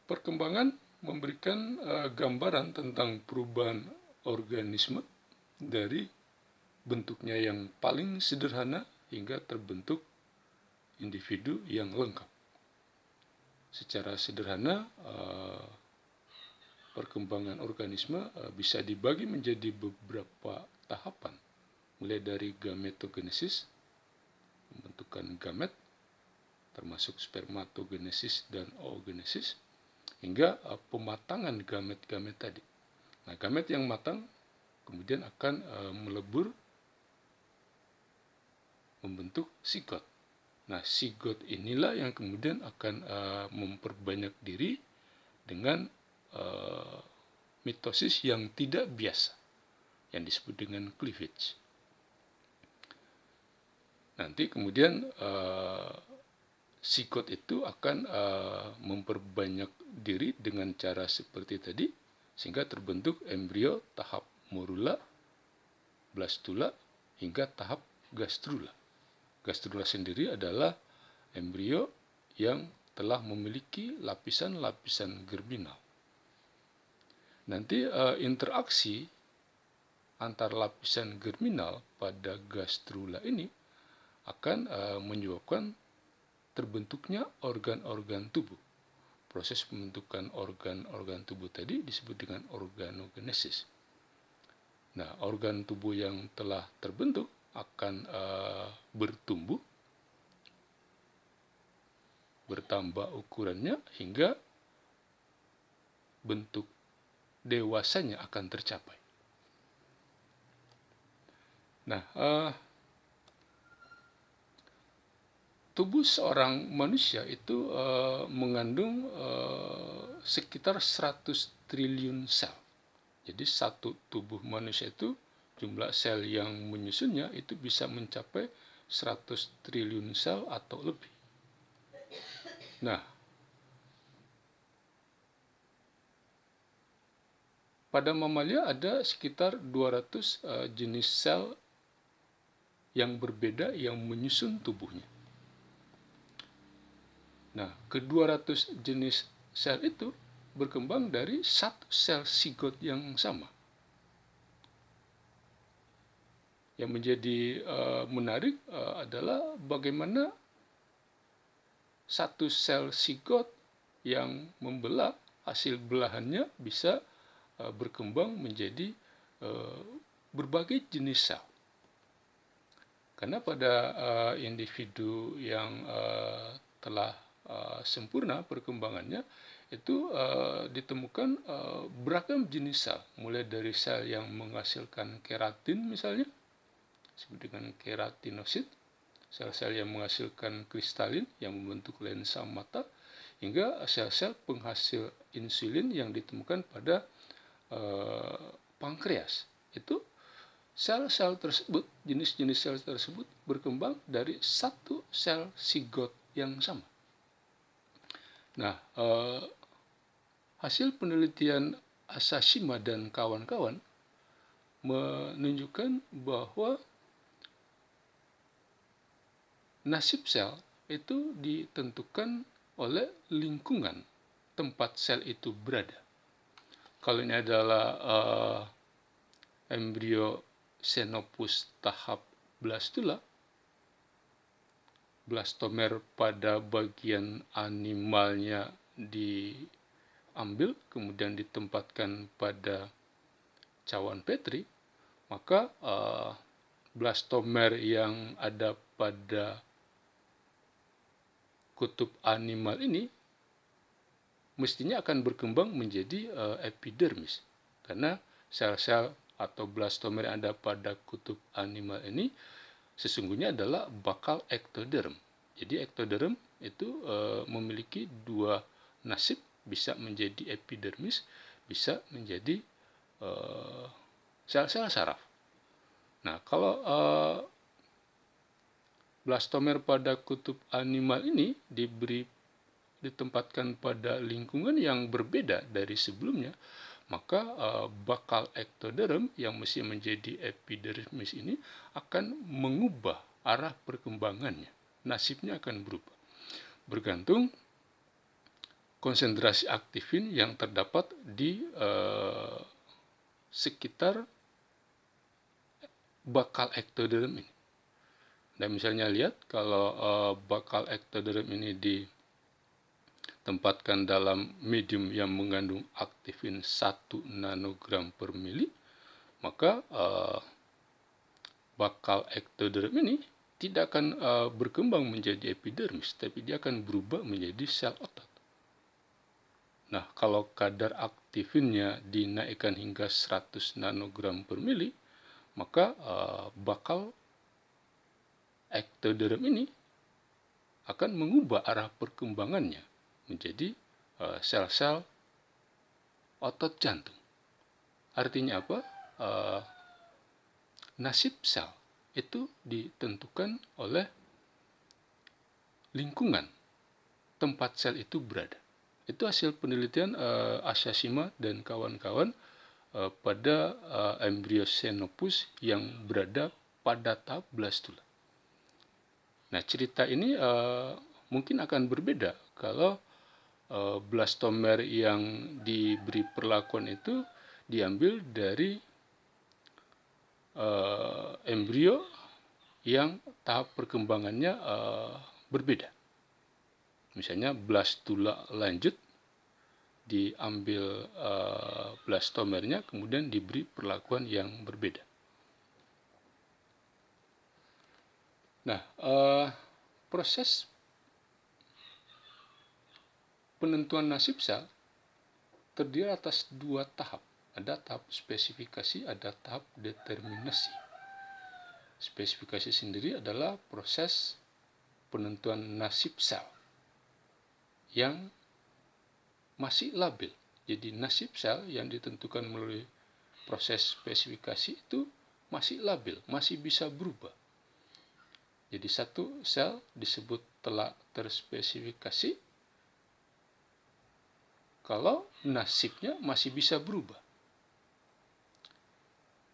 perkembangan memberikan gambaran tentang perubahan organisme dari bentuknya yang paling sederhana hingga terbentuk individu yang lengkap. Secara sederhana, perkembangan organisme bisa dibagi menjadi beberapa tahapan, mulai dari gametogenesis, pembentukan gamet, termasuk spermatogenesis dan oogenesis, hingga pematangan gamet-gamet tadi. Nah, gamet yang matang kemudian akan melebur membentuk sigot. Nah, sigot inilah yang kemudian akan memperbanyak diri dengan mitosis yang tidak biasa, yang disebut dengan cleavage. Nanti kemudian sigot itu akan memperbanyak diri dengan cara seperti tadi, sehingga terbentuk embrio tahap morula, blastula, hingga tahap gastrula. Gastrula sendiri adalah embrio yang telah memiliki lapisan-lapisan germinal. Nanti interaksi antar lapisan germinal pada gastrula ini akan menyebabkan terbentuknya organ-organ tubuh. Proses pembentukan organ-organ tubuh tadi disebut dengan organogenesis. Nah, organ tubuh yang telah terbentuk akan bertumbuh, bertambah ukurannya hingga bentuk dewasanya akan tercapai. Nah, tubuh seorang manusia itu mengandung sekitar 100 triliun sel. Jadi satu tubuh manusia itu, jumlah sel yang menyusunnya itu bisa mencapai 100 triliun sel atau lebih. Nah, pada mamalia ada sekitar 200 jenis sel yang berbeda yang menyusun tubuhnya. Nah, ke-200 jenis sel itu berkembang dari satu sel sigot yang sama. Yang menjadi menarik adalah bagaimana satu sel sigot yang membelah, hasil belahannya bisa berkembang menjadi berbagai jenis sel. Karena pada individu yang telah sempurna perkembangannya, itu ditemukan beragam jenis sel, mulai dari sel yang menghasilkan keratin misalnya, disebut dengan keratinosit, sel-sel yang menghasilkan kristalin yang membentuk lensa mata, hingga sel-sel penghasil insulin yang ditemukan pada pankreas. Itu sel-sel tersebut, jenis-jenis sel tersebut berkembang dari satu sel sigot yang sama. Nah, hasil penelitian Asashima dan kawan-kawan menunjukkan bahwa nasib sel itu ditentukan oleh lingkungan tempat sel itu berada. Kalau ini adalah embrio Xenopus tahap blastula, blastomer pada bagian animalnya diambil kemudian ditempatkan pada cawan Petri, maka blastomer yang ada pada kutub animal ini mestinya akan berkembang menjadi epidermis, karena sel-sel atau blastomer yang ada pada kutub animal ini sesungguhnya adalah bakal ektoderm. Jadi ektoderm itu memiliki dua nasib, bisa menjadi epidermis, bisa menjadi sel-sel saraf. Nah, kalau blastomer pada kutub animal ini ditempatkan pada lingkungan yang berbeda dari sebelumnya, maka bakal ektoderm yang mesti menjadi epidermis ini akan mengubah arah perkembangannya. Nasibnya akan berubah. Bergantung konsentrasi aktifin yang terdapat di sekitar bakal ektoderm ini. Dan misalnya lihat kalau bakal ektoderm ini ditempatkan dalam medium yang mengandung aktifin 1 nanogram per mili, maka bakal ektoderm ini tidak akan berkembang menjadi epidermis, tapi dia akan berubah menjadi sel otot. Nah, kalau kadar aktifinnya dinaikkan hingga 100 nanogram per mili, maka bakal ektoderm ini akan mengubah arah perkembangannya menjadi sel-sel otot jantung. Artinya apa? Nasib sel itu ditentukan oleh lingkungan tempat sel itu berada. Itu hasil penelitian Asashima dan kawan-kawan pada embrio Xenopus yang berada pada tahap blastula. Nah, cerita ini mungkin akan berbeda kalau blastomer yang diberi perlakuan itu diambil dari embrio yang tahap perkembangannya berbeda. Misalnya blastula lanjut diambil blastomernya kemudian diberi perlakuan yang berbeda. Nah, proses penentuan nasib sel terdiri atas 2 tahap. Ada tahap spesifikasi, ada tahap determinasi. Spesifikasi sendiri adalah proses penentuan nasib sel yang masih labil. Jadi nasib sel yang ditentukan melalui proses spesifikasi itu masih labil, masih bisa berubah. Jadi satu sel disebut telah terspesifikasi kalau nasibnya masih bisa berubah.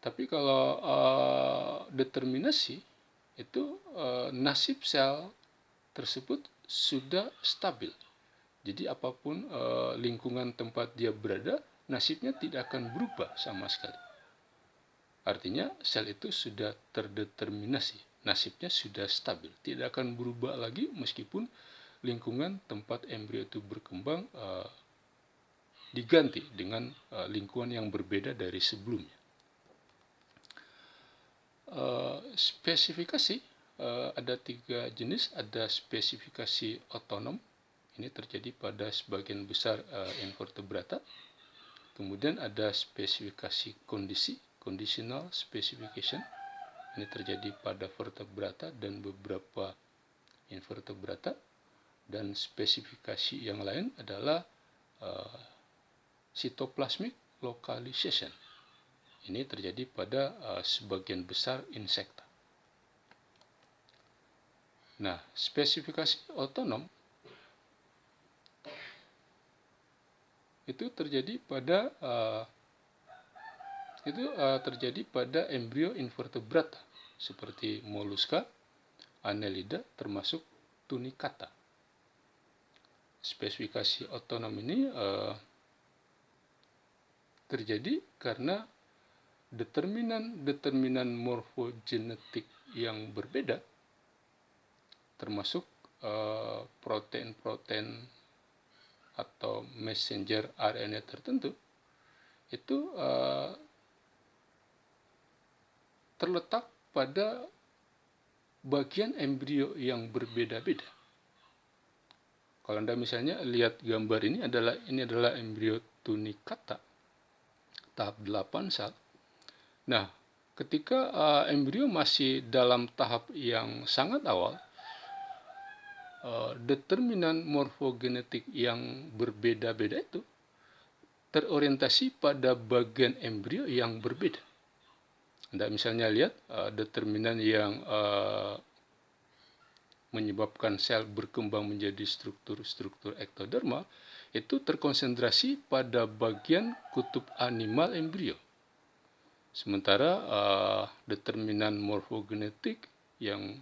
Tapi kalau determinasi itu nasib sel tersebut sudah stabil. Jadi apapun lingkungan tempat dia berada, nasibnya tidak akan berubah sama sekali. Artinya sel itu sudah terdeterminasi, nasibnya sudah stabil, tidak akan berubah lagi meskipun lingkungan tempat embrio itu berkembang diganti dengan lingkungan yang berbeda dari sebelumnya. Spesifikasi ada 3 jenis, ada spesifikasi otonom. Ini terjadi pada sebagian besar invertebrata. Kemudian ada spesifikasi kondisi, conditional specification. Ini terjadi pada vertebrata dan beberapa invertebrata. Dan spesifikasi yang lain adalah cytoplasmic localization. Ini terjadi pada sebagian besar insekta. Nah, spesifikasi otonom itu terjadi pada embrio invertebrata seperti moluska, annelida, termasuk tunicata. Spesifikasi otonom ini terjadi karena determinan morfogenetik yang berbeda, termasuk protein-protein atau messenger RNA tertentu, itu terletak pada bagian embrio yang berbeda-beda. Kalau Anda misalnya lihat gambar ini adalah embrio tunicata tahap 8 sel. Nah, ketika embrio masih dalam tahap yang sangat awal, determinan morfogenetik yang berbeda-beda itu terorientasi pada bagian embrio yang berbeda. Anda misalnya lihat determinan yang menyebabkan sel berkembang menjadi struktur-struktur ektodermal itu terkonsentrasi pada bagian kutub animal embrio. Sementara determinan morfogenetik yang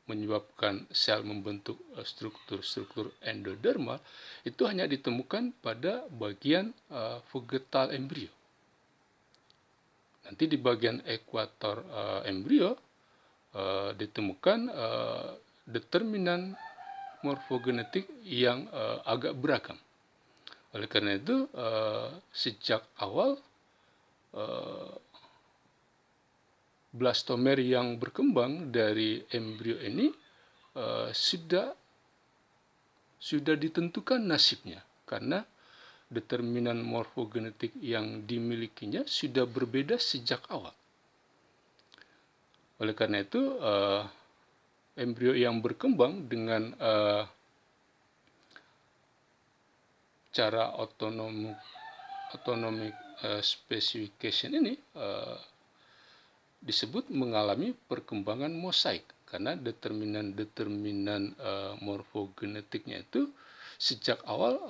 menyebabkan sel membentuk struktur-struktur endodermal itu hanya ditemukan pada bagian vegetal embrio. Nanti di bagian ekuator embrio ditemukan determinan morfogenetik yang agak beragam. Oleh karena itu, sejak awal blastomer yang berkembang dari embrio ini sudah ditentukan nasibnya, karena determinan morfogenetik yang dimilikinya sudah berbeda sejak awal. Oleh karena itu, embrio yang berkembang dengan cara autonomic specification ini disebut mengalami perkembangan mosaik, karena determinan morfogenetiknya itu sejak awal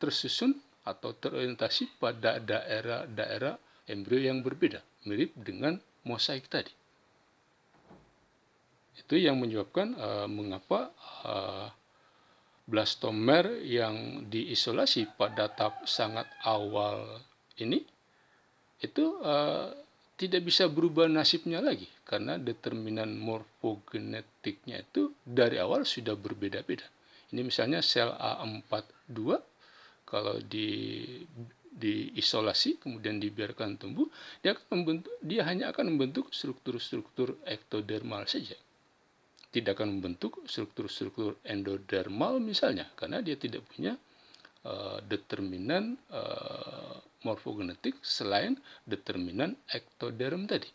tersusun atau terorientasi pada daerah-daerah embrio yang berbeda, mirip dengan mosaik tadi. Itu yang menyebabkan mengapa blastomer yang diisolasi pada tahap sangat awal ini itu tidak bisa berubah nasibnya lagi, karena determinan morfogenetiknya itu dari awal sudah berbeda-beda. Ini misalnya sel A42, kalau diisolasi kemudian dibiarkan tumbuh, dia hanya akan membentuk struktur-struktur ektodermal saja. Tidak akan membentuk struktur-struktur endodermal misalnya, karena dia tidak punya determinan morfogenetik selain determinan ektoderm tadi.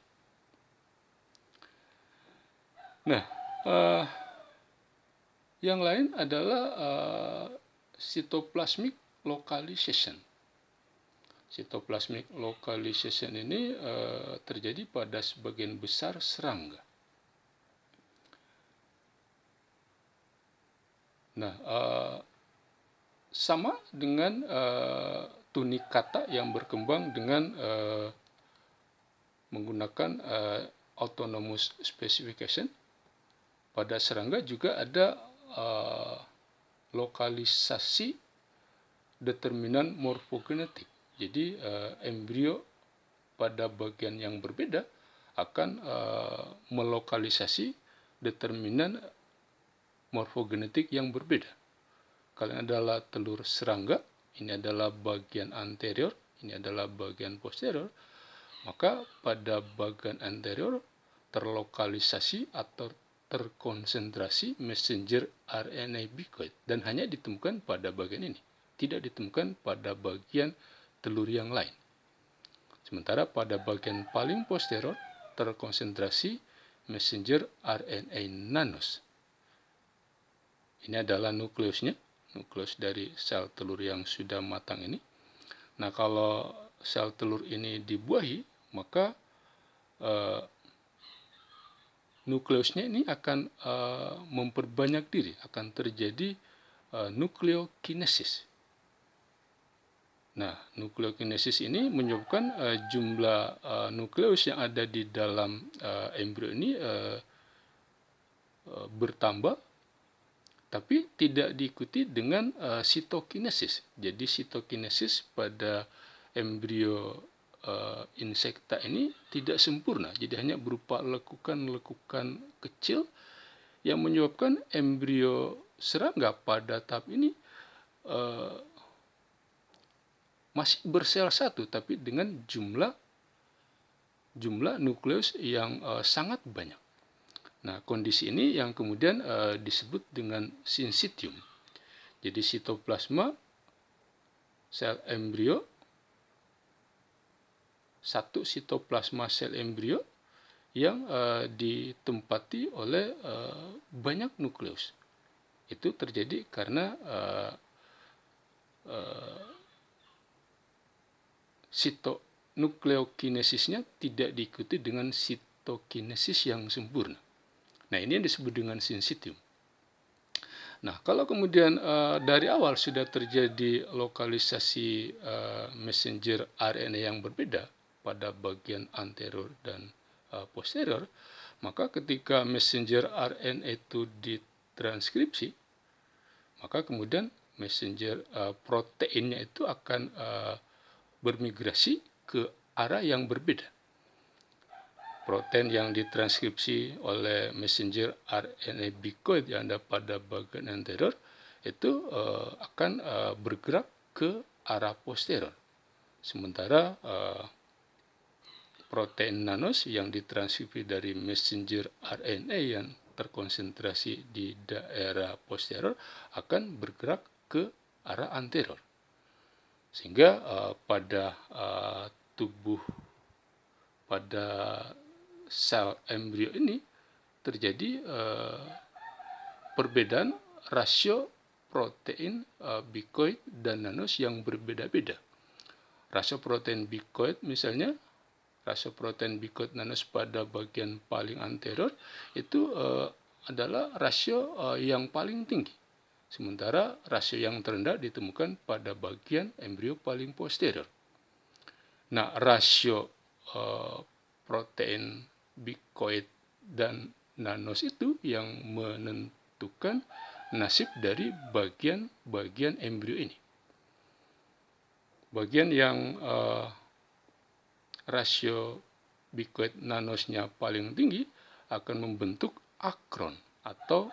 Nah, yang lain adalah cytoplasmic localization. Cytoplasmic localization ini terjadi pada sebagian besar serangga. Nah, sama dengan tunicata yang berkembang dengan menggunakan autonomous specification, pada serangga juga ada lokalisasi determinan morfogenetik. Jadi embrio pada bagian yang berbeda akan melokalisasi determinan morfogenetik yang berbeda. Kalian adalah telur serangga, ini adalah bagian anterior, ini adalah bagian posterior, maka pada bagian anterior terlokalisasi atau terkonsentrasi messenger RNA bicoid dan hanya ditemukan pada bagian ini, tidak ditemukan pada bagian telur yang lain. Sementara pada bagian paling posterior terkonsentrasi messenger RNA nanos. Ini adalah nukleusnya, nukleus dari sel telur yang sudah matang ini. Nah, kalau sel telur ini dibuahi, maka nukleusnya ini akan memperbanyak diri, akan terjadi nukleokinesis. Nah, nukleokinesis ini menyebabkan jumlah nukleus yang ada di dalam embrio ini bertambah, tapi tidak diikuti dengan sitokinesis. Jadi sitokinesis pada embrio insekta ini tidak sempurna, jadi hanya berupa lekukan-lekukan kecil yang menyebabkan embrio serangga pada tahap ini masih bersel satu, tapi dengan jumlah nukleus yang sangat banyak. Nah, kondisi ini yang kemudian disebut dengan syncytium. Jadi sitoplasma sel embrio, satu sitoplasma sel embrio yang ditempati oleh banyak nukleus. Itu terjadi karena nukleokinesisnya tidak diikuti dengan sitokinesis yang sempurna. Nah, ini yang disebut dengan syncytium. Nah, kalau kemudian dari awal sudah terjadi lokalisasi messenger RNA yang berbeda pada bagian anterior dan posterior, Maka ketika messenger RNA itu ditranskripsi, maka kemudian messenger proteinnya itu akan bermigrasi ke arah yang berbeda. Protein yang ditranskripsi oleh messenger RNA bicoid yang ada pada bagian anterior itu akan bergerak ke arah posterior. Sementara protein nanos yang ditranskripsi dari messenger RNA yang terkonsentrasi di daerah posterior akan bergerak ke arah anterior. Sehingga pada sel embrio ini terjadi perbedaan rasio protein bicoid dan nanos yang berbeda-beda. Rasio protein bicoid misalnya, rasio protein bicoid nanos pada bagian paling anterior itu adalah rasio yang paling tinggi. Sementara rasio yang terendah ditemukan pada bagian embrio paling posterior. Nah, rasio protein bicoid dan nanos itu yang menentukan nasib dari bagian-bagian embrio ini. Bagian yang rasio bicoid nanosnya paling tinggi akan membentuk akron atau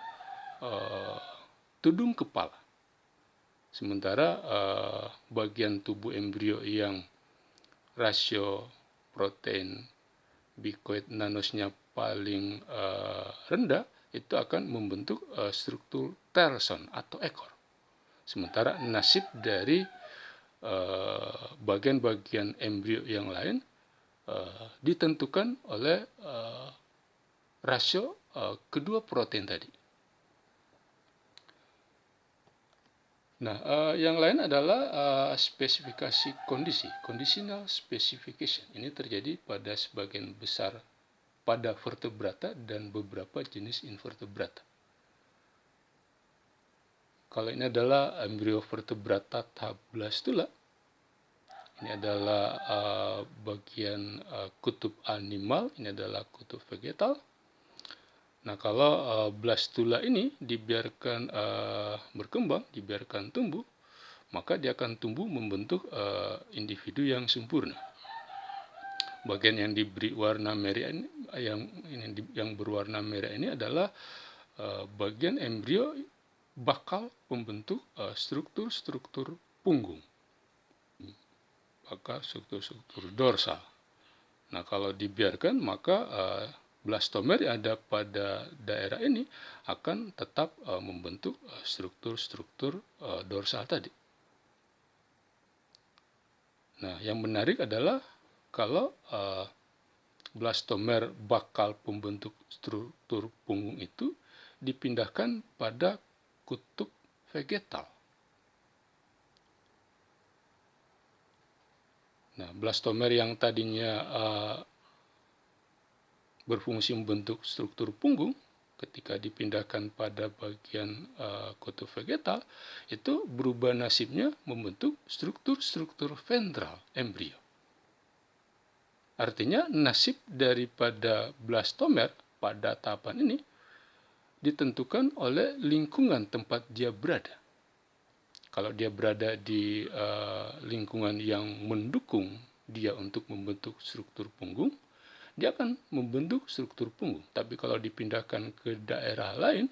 tudung kepala. Sementara bagian tubuh embrio yang rasio protein bicoid nanosnya paling rendah itu akan membentuk struktur terson atau ekor. Sementara nasib dari bagian-bagian embrio yang lain ditentukan oleh rasio kedua protein tadi. Nah, yang lain adalah spesifikasi kondisi, conditional specification. Ini terjadi pada sebagian besar pada vertebrata dan beberapa jenis invertebrata. Kalau ini adalah embrio vertebrata tahap blastula, ini adalah bagian kutub animal, ini adalah kutub vegetal. Nah, kalau blastula ini dibiarkan berkembang, dibiarkan tumbuh, maka dia akan tumbuh membentuk individu yang sempurna. Bagian yang diberi warna merah ini, yang berwarna merah ini adalah bagian embrio bakal pembentuk struktur-struktur punggung, bakal struktur-struktur dorsal. Nah, kalau dibiarkan maka blastomer yang ada pada daerah ini akan tetap membentuk struktur-struktur dorsal tadi. Nah, yang menarik adalah kalau blastomer bakal pembentuk struktur punggung itu dipindahkan pada kutub vegetal. Nah, blastomer yang tadinya berfungsi membentuk struktur punggung, ketika dipindahkan pada bagian kutub vegetal, itu berubah nasibnya membentuk struktur-struktur ventral embrio. Artinya nasib daripada blastomer pada tahapan ini ditentukan oleh lingkungan tempat dia berada. Kalau dia berada di lingkungan yang mendukung dia untuk membentuk struktur punggung, dia akan membentuk struktur punggung. Tapi kalau dipindahkan ke daerah lain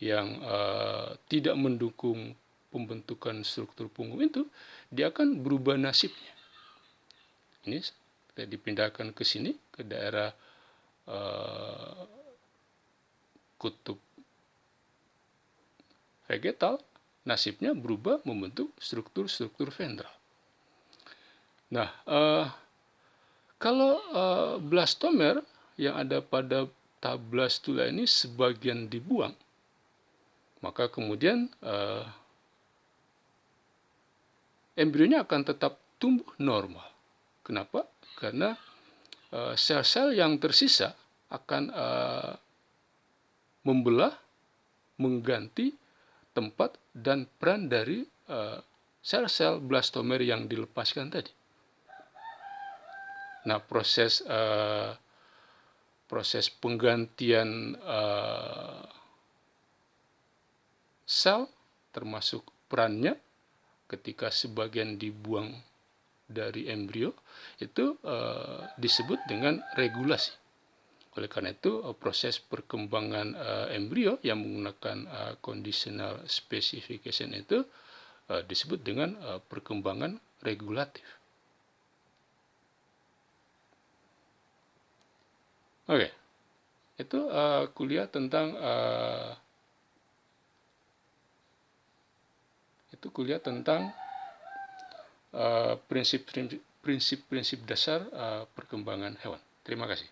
yang tidak mendukung pembentukan struktur punggung itu, dia akan berubah nasibnya. Ini kita dipindahkan ke sini, ke daerah kutub vegetal, nasibnya berubah membentuk struktur-struktur ventral. Nah, kalau blastomer yang ada pada tahap blastula ini sebagian dibuang, maka kemudian embrionya akan tetap tumbuh normal. Kenapa? Karena sel-sel yang tersisa akan membelah, mengganti tempat dan peran dari sel-sel blastomer yang dilepaskan tadi. Nah, proses proses penggantian sel, termasuk perannya ketika sebagian dibuang dari embrio, itu disebut dengan regulasi. Oleh karena itu, proses perkembangan embrio yang menggunakan conditional specification itu disebut dengan perkembangan regulatif. Oke, itu kuliah tentang prinsip-prinsip dasar perkembangan hewan. Terima kasih.